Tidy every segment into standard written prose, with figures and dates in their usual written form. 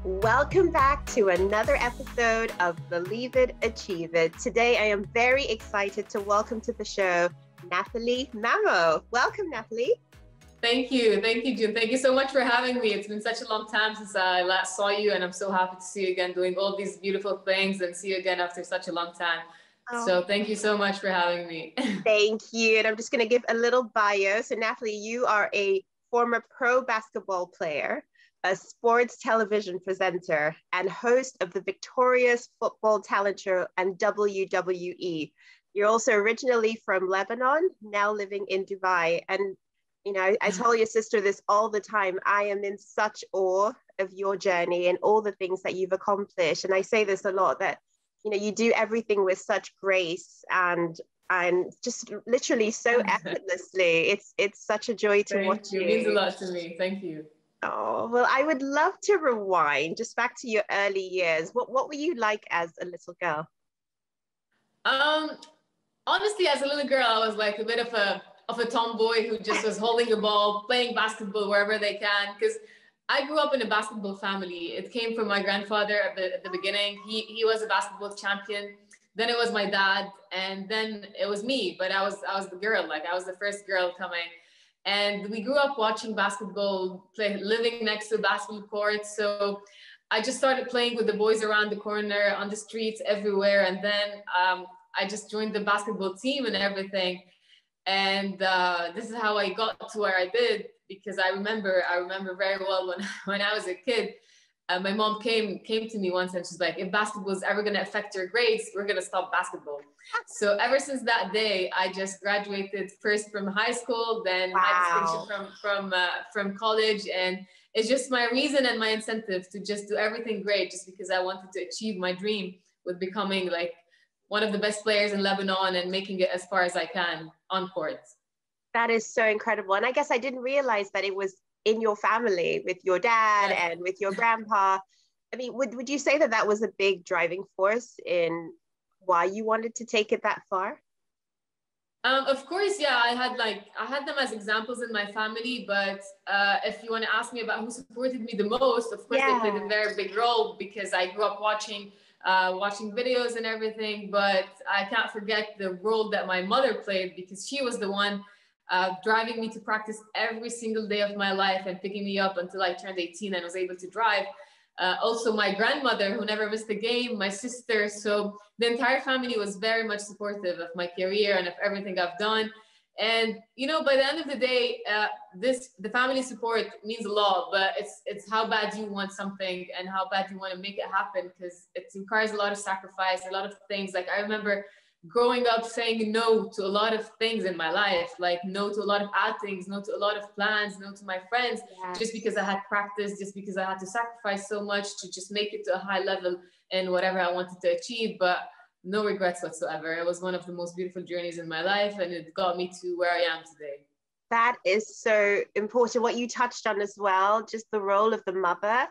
Welcome back to another episode of Believe It, Achieve It. Today, I am very excited to welcome to the show, Nathalie Mamo. Welcome, Nathalie. Thank you, June. Thank you so much for having me. It's been such a long time since I last saw you, and I'm so happy to see you again doing all these beautiful things and see you again after such a long time. Oh. So thank you so much for having me. Thank you. And I'm just going to give a little bio. So Nathalie, you are a former pro basketball player, a sports television presenter, and host of the Victorious Football Talent Show and WWE. You're also originally from Lebanon, now living in Dubai. And, you know, I tell your sister this all the time. I am in such awe of your journey and all the things that you've accomplished. And I say this a lot, that, you know, you do everything with such grace and just literally so effortlessly. It's such a joy to watch you. It means a lot to me. Thank you. Oh, well, I would love to rewind just back to your early years. What were you like as a little girl? Honestly, as a little girl, I was like a bit of a tomboy who just was holding the ball, playing basketball wherever they can. Because I grew up in a basketball family. It came from my grandfather at the beginning. He was a basketball champion. Then it was my dad, and then it was me. But I was the girl. Like, I was the first girl coming. And we grew up watching basketball, living next to a basketball court. So I just started playing with the boys around the corner, on the streets, everywhere. And then I just joined the basketball team and everything. And this is how I got to where I did, because I remember very well when I was a kid. My mom came to me once and she's like, if basketball is ever going to affect your grades, we're going to stop basketball. So ever since that day, I just graduated first from high school, then my distinction from college. And it's just my reason and my incentive to just do everything great, just because I wanted to achieve my dream with becoming like one of the best players in Lebanon and making it as far as I can on court. That is so incredible. And I guess I didn't realize that it was in your family with your dad and with your grandpa. I mean, would you say that was a big driving force in why you wanted to take it that far? Of course, yeah. I had them as examples in my family, but if you want to ask me about who supported me the most, of course they played a very big role, because I grew up watching videos and everything. But I can't forget the role that my mother played, because she was the one driving me to practice every single day of my life and picking me up until I turned 18 and was able to drive. Also, my grandmother, who never missed a game, my sister. So the entire family was very much supportive of my career and of everything I've done. And, you know, by the end of the day, the family support means a lot, but it's how bad you want something and how bad you want to make it happen, because it requires a lot of sacrifice, a lot of things. Like, I remember growing up saying no to a lot of things in my life, like no to a lot of outings, no to a lot of plans, no to my friends, just because I had practice, just because I had to sacrifice so much to just make it to a high level in whatever I wanted to achieve. But no regrets whatsoever. It was one of the most beautiful journeys in my life, and it got me to where I am today. That is so important. What you touched on as well, just the role of the mother.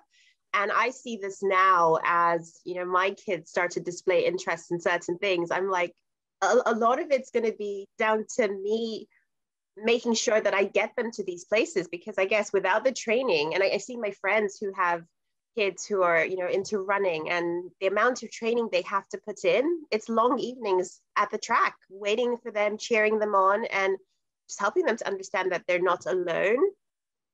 And I see this now as, you know, my kids start to display interest in certain things. I'm like, a lot of it's going to be down to me making sure that I get them to these places, because I guess without the training, and I see my friends who have kids who are, you know, into running, and the amount of training they have to put in, it's long evenings at the track, waiting for them, cheering them on, and just helping them to understand that they're not alone.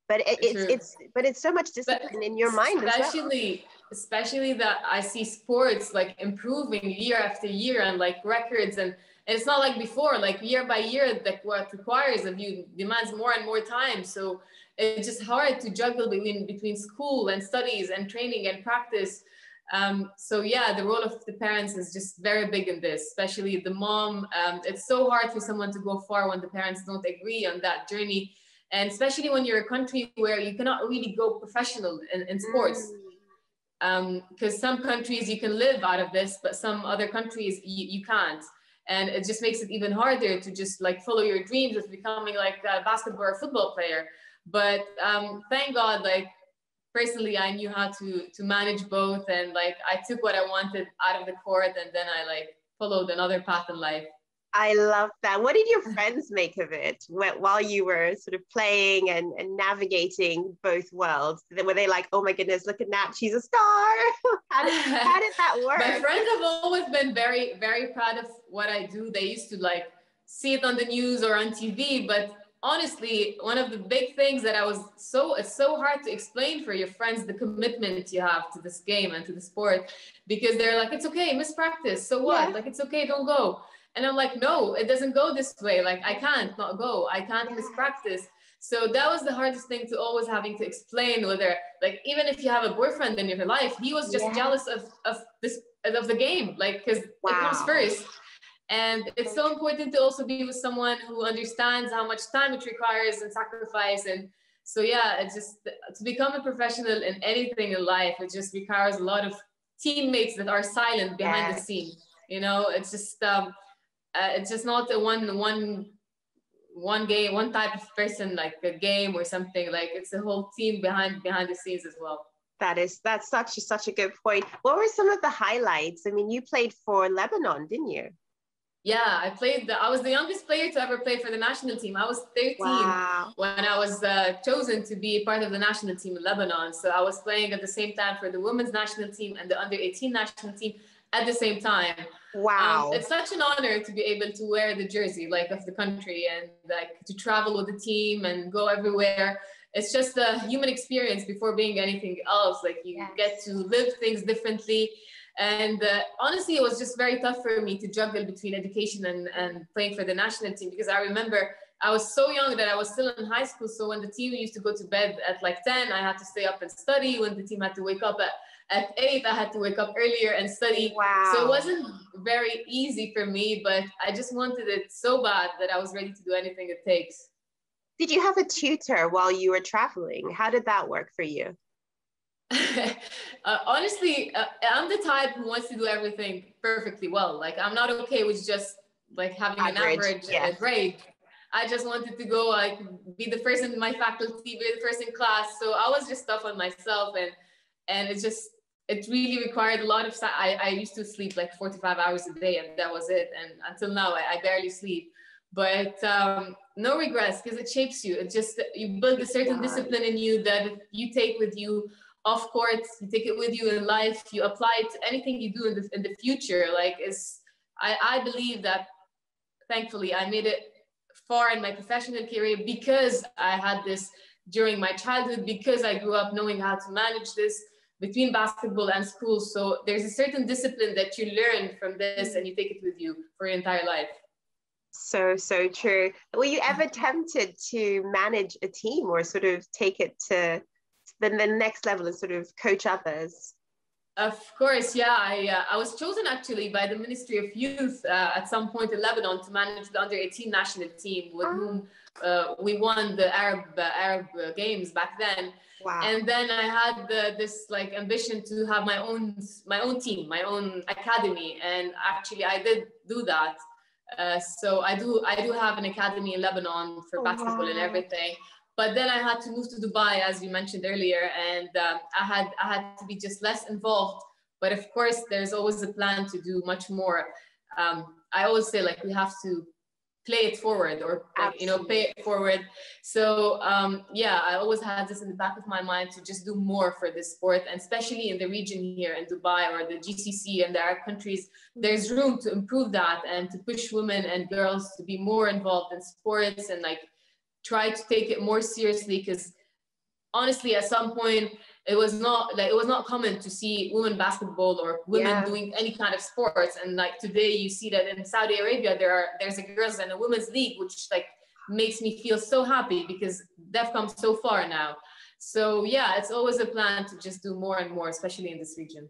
But it's so much discipline in your mind as well. Especially that I see sports like improving year after year, and like records, and it's not like before, like year by year, that what requires of you demands more and more time. So it's just hard to juggle between school and studies and training and practice. So yeah, the role of the parents is just very big in this, especially the mom. It's so hard for someone to go far when the parents don't agree on that journey. And especially when you're a country where you cannot really go professional in sports. Because some countries you can live out of this, but some other countries you can't. And it just makes it even harder to just like follow your dreams of becoming like a basketball or football player. But thank God, like personally, I knew how to manage both, and like I took what I wanted out of the court, and then I like followed another path in life. I love that. What did your friends make of it while you were sort of playing and navigating both worlds? Were they like, oh my goodness, look at Nat, she's a star? How did that work? My friends have always been very, very proud of what I do. They used to like see it on the news or on TV, but honestly, one of the big things that it's so hard to explain for your friends the commitment you have to this game and to the sport, because they're like, it's okay, miss practice, so what? Like, it's okay, don't go. And I'm like, no, it doesn't go this way. Like, I can't not go. I can't miss practice. So that was the hardest thing, to always having to explain, whether, like, even if you have a boyfriend in your life, he was just jealous of the game, like, because it comes first. And it's so important to also be with someone who understands how much time it requires and sacrifice. And so, yeah, it's just to become a professional in anything in life, it just requires a lot of teammates that are silent behind the scene. You know, it's just not a one game, one type of person, like a game or something. Like, it's a whole team behind the scenes as well. That's such a good point. What were some of the highlights? I mean, you played for Lebanon, didn't you? Yeah, I was the youngest player to ever play for the national team. I was 13 when I was chosen to be part of the national team in Lebanon. So I was playing at the same time for the women's national team and the under-18 national team at the same time. Wow. It's such an honor to be able to wear the jersey, like, of the country, and like to travel with the team and go everywhere. It's just a human experience before being anything else. Like, you get to live things differently. And honestly, it was just very tough for me to juggle between education and playing for the national team, because I remember I was so young that I was still in high school. So when the team used to go to bed at like 10, I had to stay up and study. When the team had to wake up at 8, I had to wake up earlier and study. Wow. So it wasn't very easy for me, but I just wanted it so bad that I was ready to do anything it takes. Did you have a tutor while you were traveling? How did that work for you? Honestly, I'm the type who wants to do everything perfectly well. Like, I'm not okay with just like having an average grade. I just wanted to go, like, be the first in my faculty, be the first in class. So I was just tough on myself, and it really required a lot of I used to sleep like 45 hours a day, and that was it. And until now, I barely sleep. But no regrets, because it shapes you. It just, you build a certain discipline in you that you take with you off court, you take it with you in life, you apply it to anything you do in the future. Like, I believe that thankfully I made it far in my professional career because I had this during my childhood, because I grew up knowing how to manage this between basketball and school. So there's a certain discipline that you learn from this, and you take it with you for your entire life. So true. Were you ever tempted to manage a team, or sort of take it to the next level and sort of coach others? Of course, yeah. I was chosen actually by the Ministry of Youth at some point in Lebanon to manage the under-18 national team, with whom we won the Arab Games back then. Wow. And then I had this like ambition to have my own team, my own academy, and actually I did do that. So I do have an academy in Lebanon for basketball and everything. But then I had to move to Dubai, as you mentioned earlier, and I had to be just less involved. But of course, there's always a plan to do much more. I always say, like, we have to play it forward, or like, pay it forward. So yeah, I always had this in the back of my mind to just do more for this sport, and especially in the region here in Dubai or the GCC and the Arab countries, there's room to improve that and to push women and girls to be more involved in sports, and like try to take it more seriously, because honestly, at some point, it was not common to see women basketball or women doing any kind of sports. And like today, you see that in Saudi Arabia, there's a girls and a women's league, which like makes me feel so happy, because they've come so far now. So yeah, it's always a plan to just do more and more, especially in this region.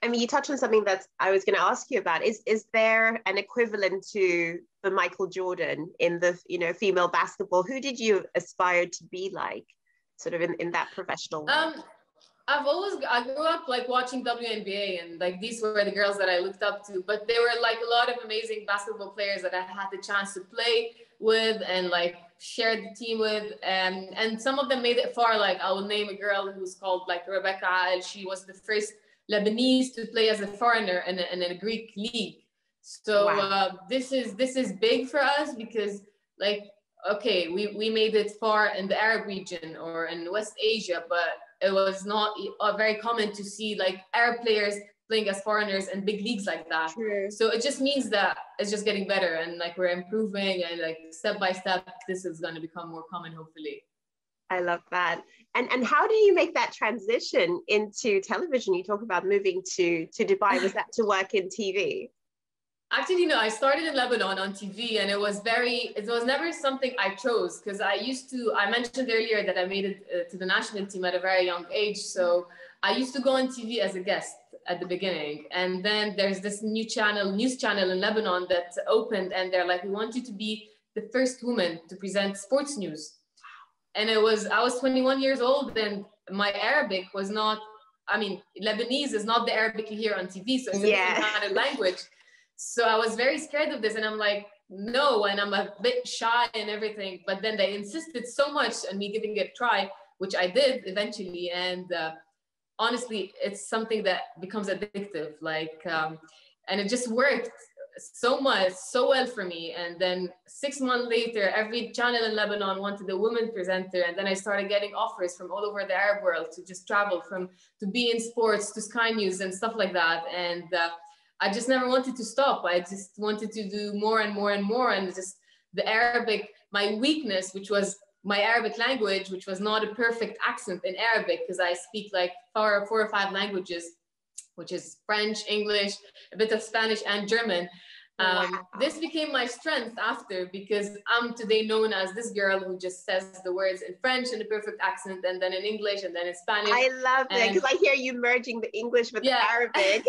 I mean, you touched on something that I was going to ask you about. Is there an equivalent to the Michael Jordan in the female basketball? Who did you aspire to be like, sort of in that professional world? I grew up like watching WNBA, and like these were the girls that I looked up to. But there were like a lot of amazing basketball players that I had the chance to play with and like shared the team with, and some of them made it far. Like I will name a girl who's called like Rebecca Al. She was the first Lebanese to play as a foreigner in a Greek league. So Wow. this is big for us because like, okay, we made it far in the Arab region or in West Asia, but it was not very common to see like Arab players playing as foreigners in big leagues like that. True. So it just means that it's just getting better and like we're improving and like step by step, this is going to become more common, hopefully. I love that. And how do you make that transition into television? You talk about moving to Dubai. Was that to work in TV? Actually, no, I started in Lebanon on TV and it was never something I chose because I mentioned earlier that I made it to the national team at a very young age. So I used to go on TV as a guest at the beginning. And then there's this news channel in Lebanon that opened and they're like, we want you to be the first woman to present sports news. And I was 21 years old and my Arabic was not, I mean, Lebanese is not the Arabic you hear on TV. So it's a different kind of language. So I was very scared of this and I'm like, no, and I'm a bit shy and everything. But then they insisted so much on me giving it a try, which I did eventually. And honestly, it's something that becomes addictive. And it just worked so well for me. And then 6 months later, every channel in Lebanon wanted a woman presenter. And then I started getting offers from all over the Arab world to just travel to be in sports, to Sky News and stuff like that. And I just never wanted to stop. I just wanted to do more and more and more. And just the Arabic, my weakness, which was my Arabic language, which was not a perfect accent in Arabic, because I speak like four or five languages, which is French, English, a bit of Spanish and German. Wow. This became my strength after, because I'm today known as this girl who just says the words in French in a perfect accent, and then in English, and then in Spanish. I love it because I hear you merging the English with the Arabic.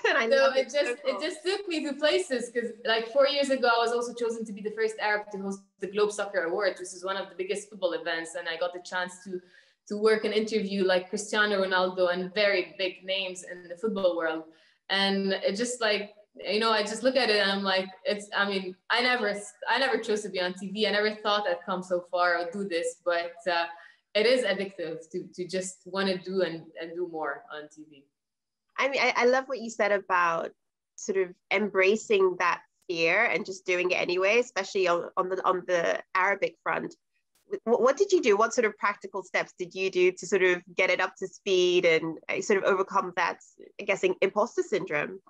And it just took me to places, because like 4 years ago, I was also chosen to be the first Arab to host the Globe Soccer Awards, which is one of the biggest football events, and I got the chance to work and interview like Cristiano Ronaldo and very big names in the football world. And it just like, you know, I just look at it and I'm like, I never chose to be on TV. I never thought I'd come so far or do this, but it is addictive to just want to do and do more on TV. I mean, I love what you said about sort of embracing that fear and just doing it anyway, especially on the Arabic front. What did you do? What sort of practical steps did you do to sort of get it up to speed and sort of overcome that, I guess, imposter syndrome?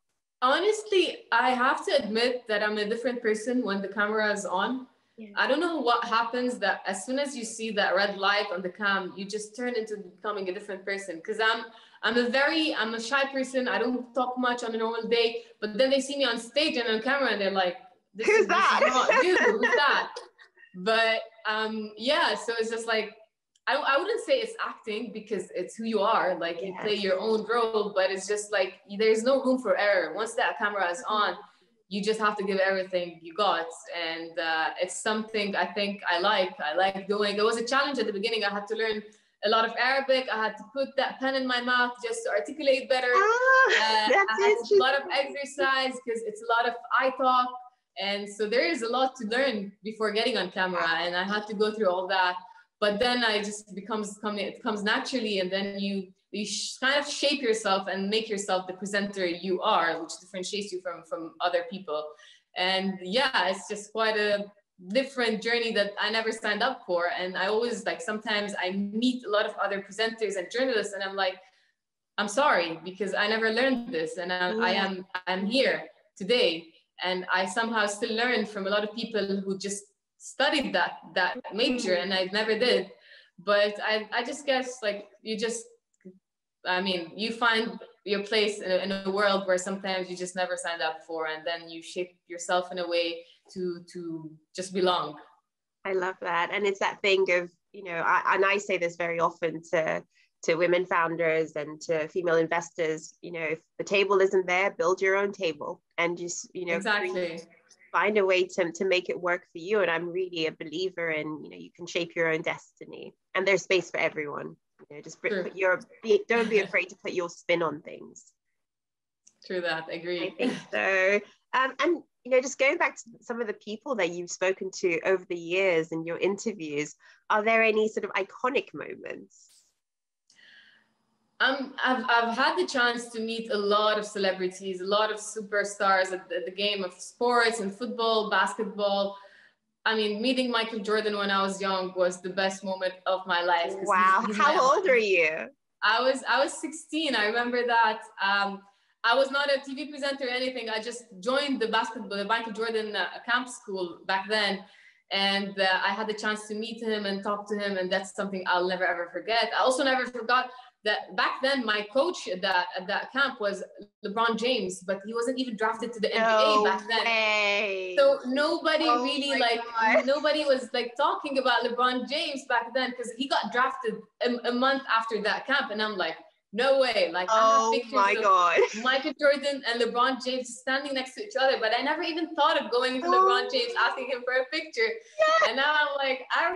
Honestly, I have to admit that I'm a different person when the camera is on. Yeah. I don't know what happens, that as soon as you see that red light on the cam, you just turn into becoming a different person. Because I'm a shy person. I don't talk much on a normal day, but then they see me on stage and on camera and they're like, who's that? This is not you, who's that? But yeah, so it's just like, I wouldn't say it's acting, because it's who you are. Like, you play your own role, but it's just like, there's no room for error. Once that camera is on, you just have to give everything you got. And it's something I think I like doing. It was a challenge at the beginning. I had to learn a lot of Arabic. I had to put that pen in my mouth just to articulate better. I had a lot of exercise, because it's a lot of eye talk. And so there is a lot to learn before getting on camera. And I had to go through all that. But then it comes naturally, and then you kind of shape yourself and make yourself the presenter you are, which differentiates you from other people. And yeah, it's just quite a different journey that I never signed up for. And I always, like, sometimes I meet a lot of other presenters and journalists, and I'm like, I'm sorry, because I never learned this, and I'm here today, and I somehow still learn from a lot of people who just studied that major, and I never did. But I just guess, like, you find your place in a world where sometimes you just never signed up for, and then you shape yourself in a way to just belong. I love that. And it's that thing of, you know, I say this very often to women founders and to female investors, you know, if the table isn't there, build your own table, and just, you know, exactly. Find a way to make it work for you. And I'm really a believer in, you know, you can shape your own destiny, and there's space for everyone. You know, just don't be afraid to put your spin on things. True that, agree. I think so. And you know, just going back to some of the people that you've spoken to over the years in your interviews, are there any sort of iconic moments? I've had the chance to meet a lot of celebrities, a lot of superstars at the game of sports and football, basketball. I mean, meeting Michael Jordan when I was young was the best moment of my life. Wow. He's How old are you? I was 16. I remember that. I was not a TV presenter or anything. I just joined the Michael Jordan camp school back then. And I had the chance to meet him and talk to him. And that's something I'll never, ever forget. I also never forgot that back then my coach at that camp was LeBron James, but he wasn't even drafted to the NBA back then. Way. So nobody nobody was like talking about LeBron James back then because he got drafted a month after that camp. And I'm like, no way. Like, I have pictures of Michael Jordan and LeBron James standing next to each other, but I never even thought of going to LeBron James, asking him for a picture. Yeah. And now I'm like, I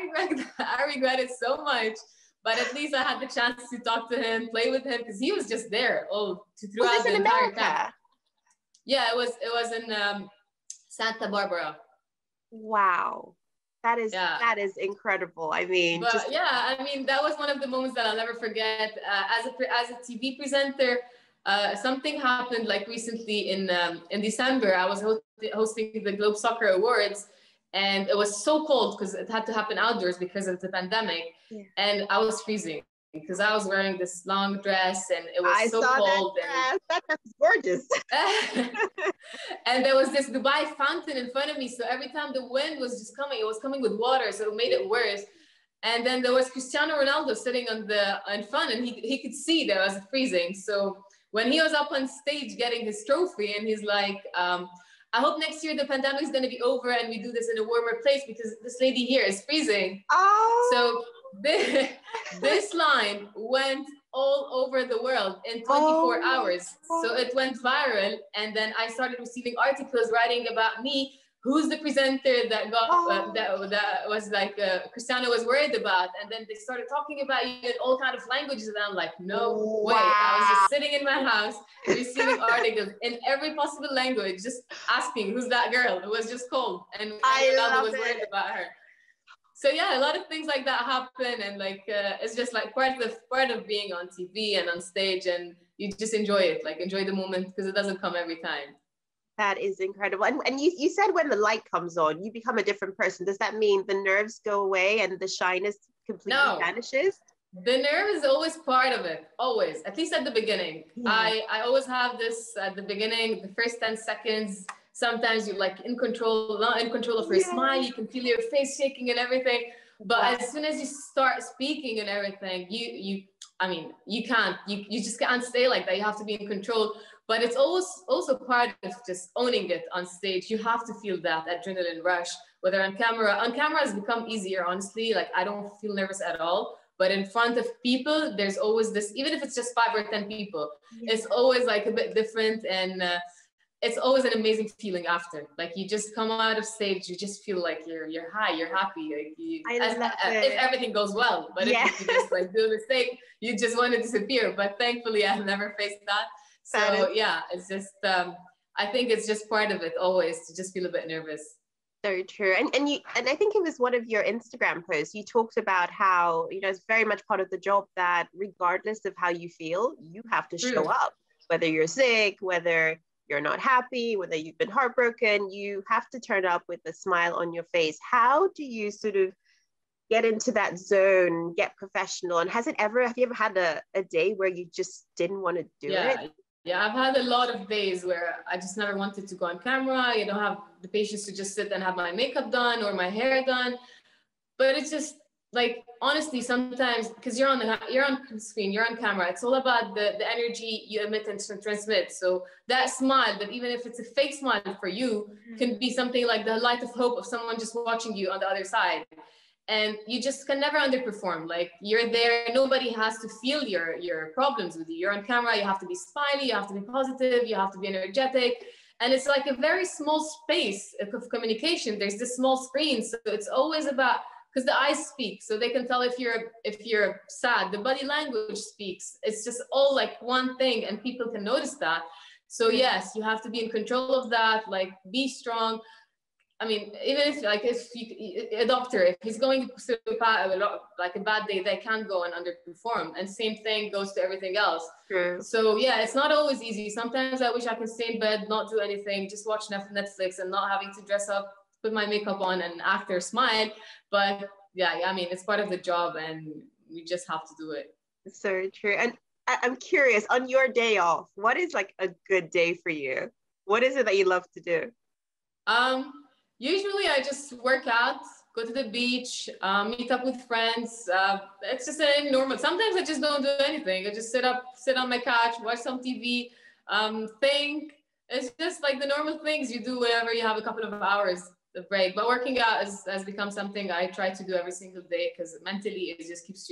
regret it so much. But at least I had the chance to talk to him, play with him, because he was just there throughout the entire camp. Yeah, it was in Santa Barbara. Wow. That is incredible. I mean, but I mean, that was one of the moments that I'll never forget. As a TV presenter, something happened like recently in December. I was hosting the Globe Soccer Awards, and it was so cold because it had to happen outdoors because of the pandemic. Yeah. And I was freezing because I was wearing this long dress and it was so cold. That dress is gorgeous. And there was this Dubai fountain in front of me. So every time the wind was just coming, it was coming with water. So it made it worse. And then there was Cristiano Ronaldo sitting in front, and he could see that I was freezing. So when he was up on stage getting his trophy, and he's like, I hope next year the pandemic is going to be over and we do this in a warmer place because this lady here is freezing. Oh. So this line went all over the world in 24 hours. So it went viral. And then I started receiving articles writing about me. Who's the presenter that got that was like Cristiano was worried about, and then they started talking about you in all kind of languages, and I'm like, no way! I was just sitting in my house receiving articles in every possible language, just asking who's that girl. It was just cold, and Ronaldo was worried about her. So yeah, a lot of things like that happen, and like it's just like part of being on TV and on stage, and you just enjoy it, like enjoy the moment because it doesn't come every time. That is incredible. And you said when the light comes on, you become a different person. Does that mean the nerves go away and the shyness completely vanishes? The nerve is always part of it, always, at least at the beginning. Yeah. I always have this at the beginning, the first 10 seconds. Sometimes you're like not in control of your smile. You can feel your face shaking and everything. But as soon as you start speaking and everything, you just can't stay like that. You have to be in control. But it's also part of just owning it on stage. You have to feel that adrenaline rush, whether on camera. On camera has become easier, honestly. Like, I don't feel nervous at all. But in front of people, there's always this, even if it's just 5 or 10 people, it's always like a bit different. And it's always an amazing feeling after. Like, you just come out of stage, you just feel like you're high, you're happy. Like if everything goes well. But if you just like do a mistake, you just want to disappear. But thankfully, I've never faced that. So yeah, it's just, I think it's just part of it always to just feel a bit nervous. So true. And I think it was one of your Instagram posts, you talked about how, you know, it's very much part of the job that regardless of how you feel, you have to show up, whether you're sick, whether you're not happy, whether you've been heartbroken, you have to turn up with a smile on your face. How do you sort of get into that zone, get professional? And have you ever had a day where you just didn't want to do it? Yeah, I've had a lot of days where I just never wanted to go on camera. You don't have the patience to just sit and have my makeup done or my hair done. But it's just like, honestly, sometimes because you're on screen, you're on camera, it's all about the energy you emit and transmit. So that smile, that even if it's a fake smile for you, can be something like the light of hope of someone just watching you on the other side. And you just can never underperform. Like, you're there, nobody has to feel your problems with you. You're on camera, you have to be smiley, you have to be positive, you have to be energetic. And it's like a very small space of communication. There's this small screen. So it's always about, because the eyes speak, so they can tell if you're sad. The body language speaks. It's just all like one thing, and people can notice that. So yes, you have to be in control of that, like be strong. I mean, even if a doctor, if he's going through like a bad day, they can't go and underperform. And same thing goes to everything else. True. So yeah, it's not always easy. Sometimes I wish I can stay in bed, not do anything, just watch Netflix and not having to dress up, put my makeup on and act or smile. But yeah, I mean, it's part of the job and we just have to do it. So true. And I'm curious, on your day off, what is like a good day for you? What is it that you love to do? Usually I just work out, go to the beach, meet up with friends. It's just a normal. Sometimes I just don't do anything. I just sit on my couch, watch some TV, think. It's just like the normal things you do whenever you have a couple of hours of break. But working out has become something I try to do every single day because mentally it just keeps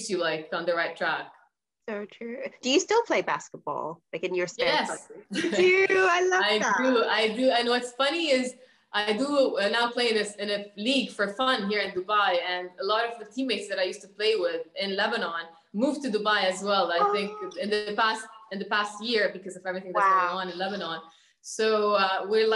you like on the right track. So true. Do you still play basketball, like in your spare time? Yes. You do. I love that. I do. And what's funny is I do now play in a league for fun here in Dubai, and a lot of the teammates that I used to play with in Lebanon moved to Dubai as well. I think in the past year because of everything that's going on in Lebanon. So we're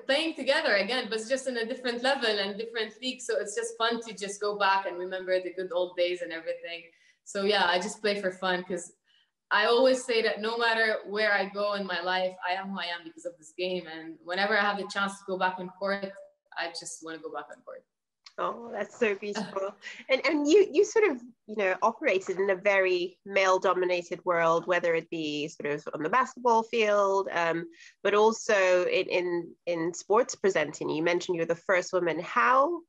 playing together again, but it's just in a different level and different league. So it's just fun to just go back and remember the good old days and everything. So yeah, I just play for fun because I always say that no matter where I go in my life, I am who I am because of this game. And whenever I have the chance to go back on court, I just want to go back on court. Oh, that's so beautiful. And you sort of, operated in a very male-dominated world, whether it be sort of on the basketball field, but also in sports presenting. You mentioned you're the first woman. How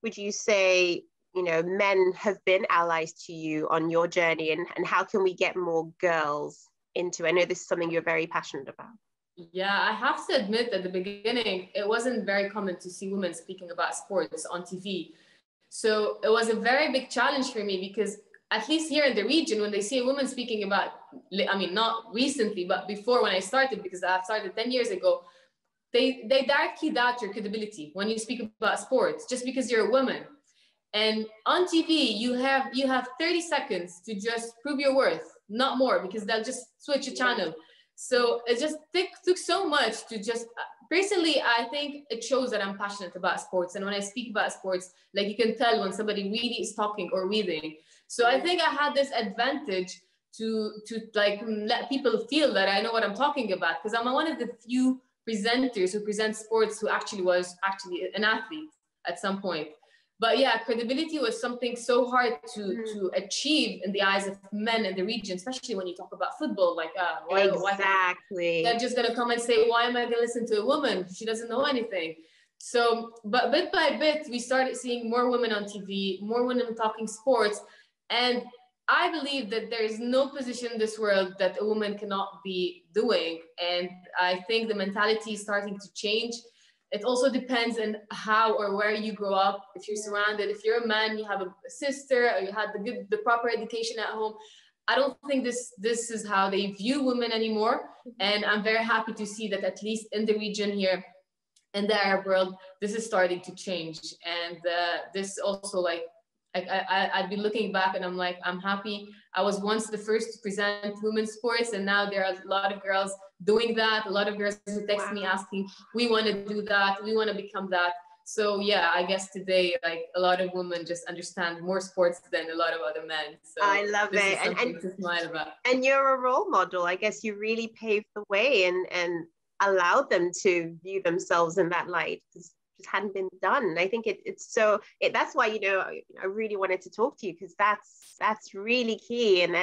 would you say men have been allies to you on your journey, and how can we get more girls into? I know this is something you're very passionate about. Yeah, I have to admit at the beginning, it wasn't very common to see women speaking about sports on TV. So it was a very big challenge for me because at least here in the region, when they see a woman speaking about, I mean, not recently, but before when I started, because I started 10 years ago, they directly doubt your credibility when you speak about sports, just because you're a woman. And on TV, you have 30 seconds to just prove your worth, not more, because they'll just switch a channel. So it just took so much to just, personally, I think it shows that I'm passionate about sports. And when I speak about sports, like you can tell when somebody really is talking or reading. So I think I had this advantage to like let people feel that I know what I'm talking about, because I'm one of the few presenters who present sports who was an athlete at some point. But yeah, credibility was something so hard to achieve in the eyes of men in the region, especially when you talk about football. Like, exactly. They're just going to come and say, why am I going to listen to a woman? She doesn't know anything. So, but bit by bit, we started seeing more women on TV, more women talking sports. And I believe that there is no position in this world that a woman cannot be doing. And I think the mentality is starting to change. It also depends on how or where you grow up. If you're surrounded, if you're a man, you have a sister, or you had the proper education at home. I don't think this is how they view women anymore. And I'm very happy to see that at least in the region here, in the Arab world, this is starting to change. And this also, like, I'd be looking back and I'm like, I'm happy. I was once the first to present women's sports, and now there are a lot of girls doing that. A lot of girls who text me asking, we want to do that, we want to become that. So yeah, I guess today, like, a lot of women just understand more sports than a lot of other men. So I love it. And to smile about. And you're a role model. I guess you really paved the way and allowed them to view themselves in that light. Just hadn't been done. I think that's why I really wanted to talk to you, because that's really key. And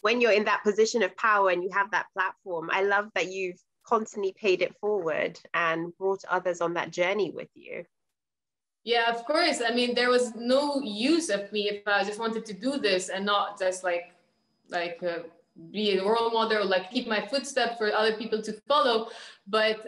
when you're in that position of power and you have that platform, I love that you've constantly paid it forward and brought others on that journey with you. Yeah, of course. I mean, there was no use of me if I just wanted to do this and not just be a role model, like keep my footsteps for other people to follow. But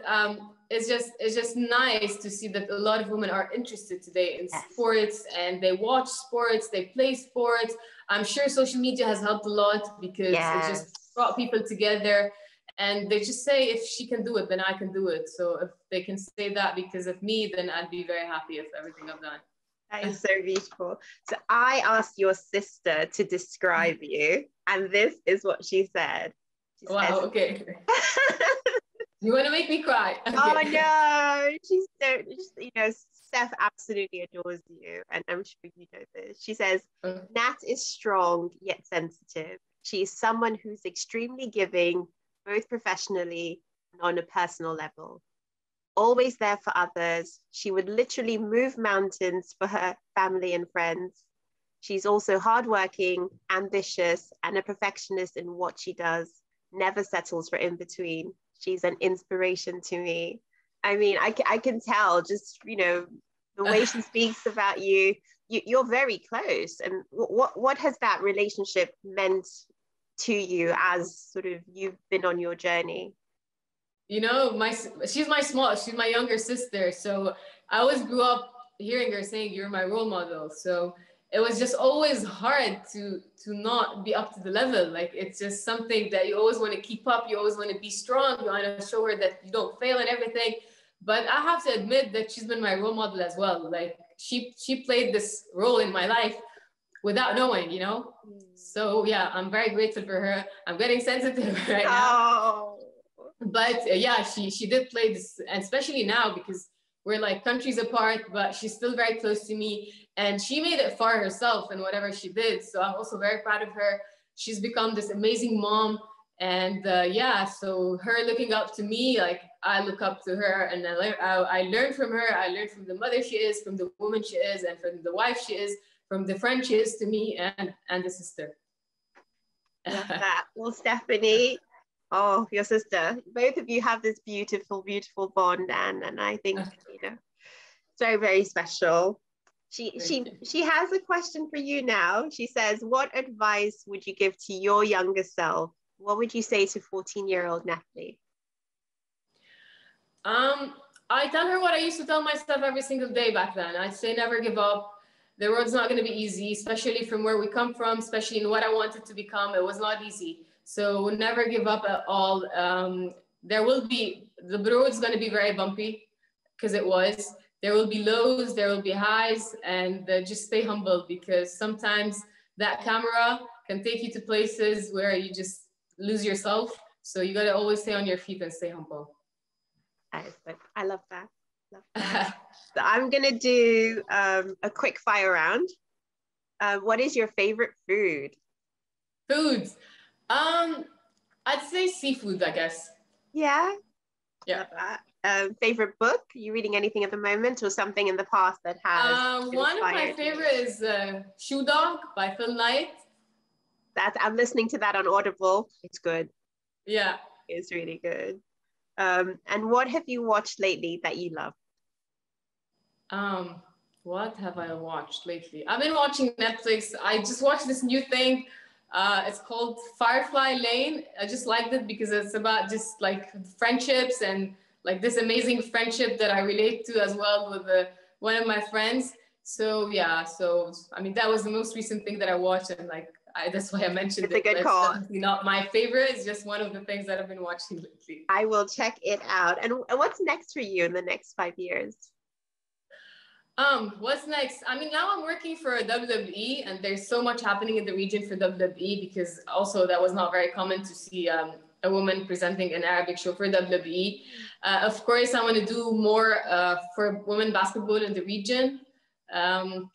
it's just nice to see that a lot of women are interested today in sports, and they watch sports, they play sports. I'm sure social media has helped a lot because it just brought people together, and they just say, if she can do it, then I can do it. So if they can say that because of me, then I'd be very happy with everything I've done. That is so beautiful. So I asked your sister to describe you, and this is what she said. She Wow, says, okay. You want to make me cry. Okay. oh no, she's so, you know, Steph absolutely adores you, and I'm sure you know this. She says, Nat is strong yet sensitive. She's someone who's extremely giving, both professionally and on a personal level. Always there for others. She would literally move mountains for her family and friends. She's also hardworking, ambitious, and a perfectionist in what she does, never settles for in between. She's an inspiration to me. I mean, I can tell just, you know, the way she speaks about you, you're very close. And what has that relationship meant to you as sort of you've been on your journey? You know, she's my younger sister. So I always grew up hearing her saying, "You're my role model." So it was just always hard to not be up to the level. Like, it's just something that you always want to keep up. You always want to be strong. You want to show her that you don't fail and everything. But I have to admit that she's been my role model as well. Like, she played this role in my life without knowing, you know? So yeah, I'm very grateful for her. I'm getting sensitive right now. But yeah, she did play this, and especially now because we're like countries apart, but she's still very close to me, and she made it far herself in whatever she did. So I'm also very proud of her. She's become this amazing mom, and yeah, so her looking up to me, like I look up to her, and I learn from her. I learn from the mother she is, from the woman she is, and from the wife she is, from the friend she is to me, and the sister. Love that. Well, Stephanie, oh, your sister, both of you have this beautiful, beautiful bond, and I think, you know, so very special. She has a question for you now. She says, what advice would you give to your younger self? What would you say to 14-year-old Nathalie? I tell her what I used to tell myself every single day back then. I'd say never give up. The road's not going to be easy, especially from where we come from, especially in what I wanted to become. It was not easy. So never give up at all. The road's going to be very bumpy, because it was. There will be lows, there will be highs, and just stay humble, because sometimes that camera can take you to places where you just lose yourself. So you got to always stay on your feet and stay humble. I love that. Love that. So I'm going to do a quick fire round. What is your favorite food? Foods. I'd say seafood, I guess. Yeah. Yeah. Love that. Favorite book? Are you reading anything at the moment, or something in the past that has one of my favorite is Shoe Dog by Phil Knight. I'm listening to that on Audible. It's good. Yeah. It's really good. And what have you watched lately that you love? What have I watched lately? I've been watching Netflix. I just watched this new thing. It's called Firefly Lane. I just liked it because it's about just like friendships, and like this amazing friendship that I relate to as well with one of my friends. So yeah, so I mean, that was the most recent thing that I watched, and like that's why I mentioned it's a good call. It's definitely not my favorite. It's just one of the things that I've been watching lately. I will check it out. And what's next for you in the next 5 years? What's next? I mean, now I'm working for WWE, and there's so much happening in the region for WWE, because also that was not very common to see a woman presenting an Arabic show for WWE. Of course, I want to do more for women basketball in the region.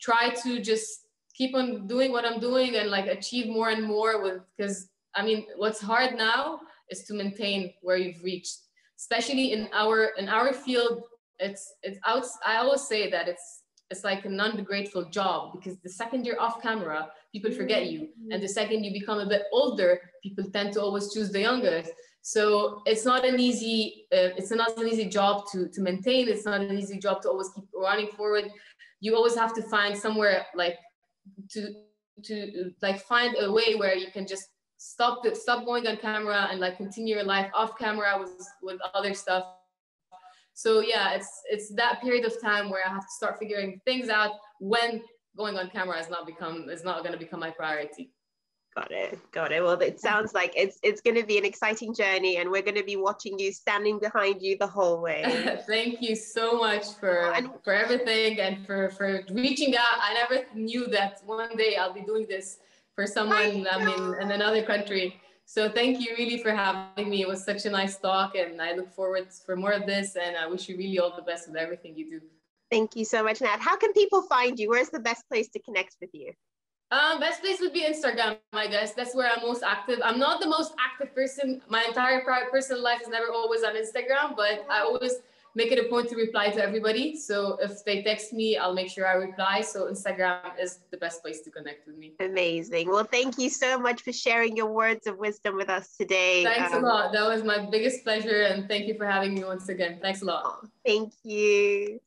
Try to just keep on doing what I'm doing and like achieve more and more because I mean, what's hard now is to maintain where you've reached, especially in our field. I always say that it's like a non-grateful job, because the second you're off camera, people forget you, and the second you become a bit older, people tend to always choose the youngest. So it's not an easy job to maintain. It's not an easy job to always keep running forward. You always have to find somewhere like to like find a way where you can just stop going on camera and like continue your life off camera with other stuff. So yeah, it's that period of time where I have to start figuring things out when going on camera is not going to become my priority. Got it. Well, it sounds like it's going to be an exciting journey, and we're going to be watching you, standing behind you the whole way. Thank you so much for everything, and for reaching out. I never knew that one day I'll be doing this for someone, I mean, in another country. So thank you really for having me. It was such a nice talk, and I look forward for more of this, and I wish you really all the best with everything you do. Thank you so much, Nat. How can people find you? Where's the best place to connect with you? Best place would be Instagram, I guess. That's where I'm most active. I'm not the most active person. My entire personal life is never always on Instagram, but I always make it a point to reply to everybody. So if they text me, I'll make sure I reply. So Instagram is the best place to connect with me. Amazing. Well, thank you so much for sharing your words of wisdom with us today. Thanks a lot. That was my biggest pleasure. And thank you for having me once again. Thanks a lot. Thank you.